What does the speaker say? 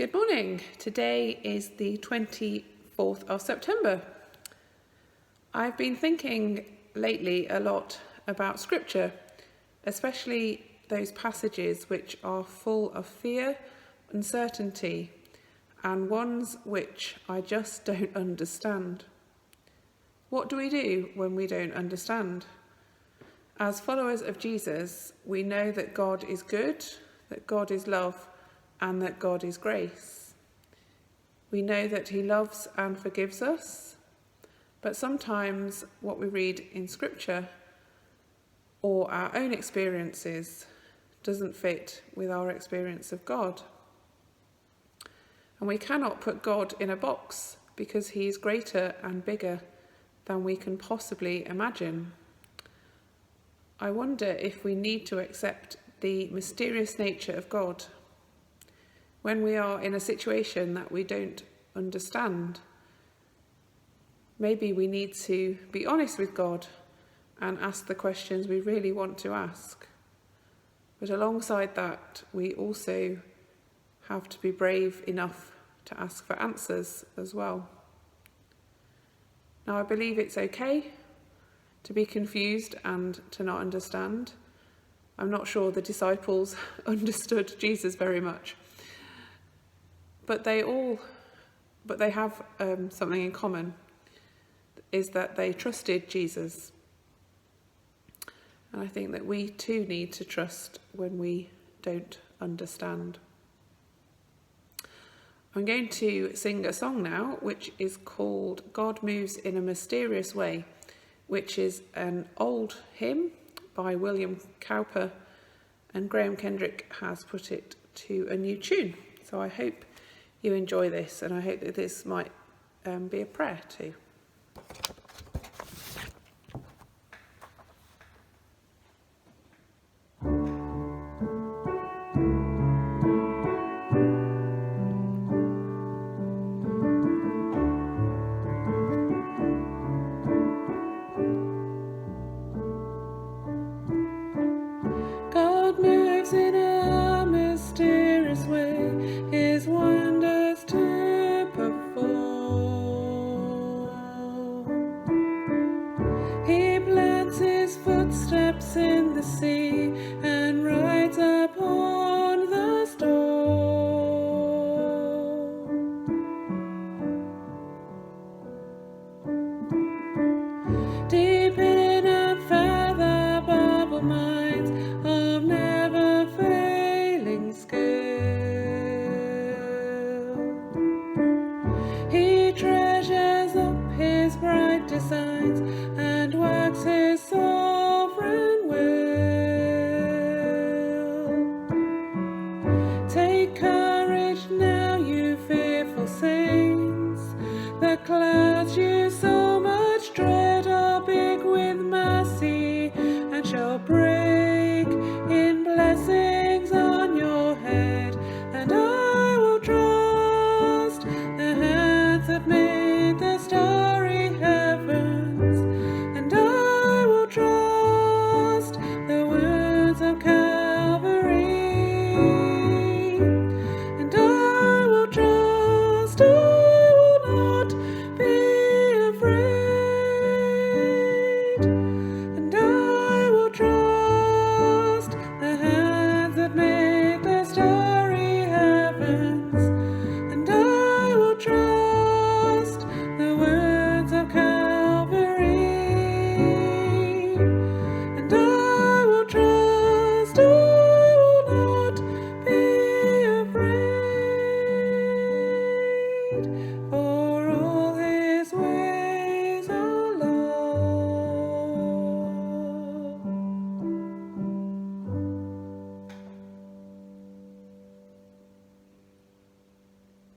Good morning. Today is the 24th of September. I've been thinking lately a lot about Scripture, especially those passages which are full of fear, uncertainty, and ones which I just don't understand. What do we do when we don't understand? As followers of Jesus, we know that God is good, that God is love, and that God is grace. We know that he loves and forgives us, but sometimes what we read in Scripture or our own experiences doesn't fit with our experience of God. And we cannot put God in a box because he is greater and bigger than we can possibly imagine. I wonder if we need to accept the mysterious nature of God when we are in a situation that we don't understand. Maybe we need to be honest with God and ask the questions we really want to ask. But alongside that, we also have to be brave enough to ask for answers as well. Now, I believe it's okay to be confused and to not understand. I'm not sure the disciples understood Jesus very much. But they have something in common, is that they trusted Jesus. And I think that we too need to trust when we don't understand. I'm going to sing a song now, which is called God Moves in a Mysterious Way, which is an old hymn by William Cowper, and Graham Kendrick has put it to a new tune. So I hope you enjoy this, and I hope that this might be a prayer too. God moves in a mysterious way, his wonders to perform. He plants his footsteps in the sea and rides upon the storm. Deep in unfathomable minds of never failing skill, he treasures up his bright designs and works his sovereign will. Take courage now, you fearful saints. The clouds you so much dread are big with mercy and shall bring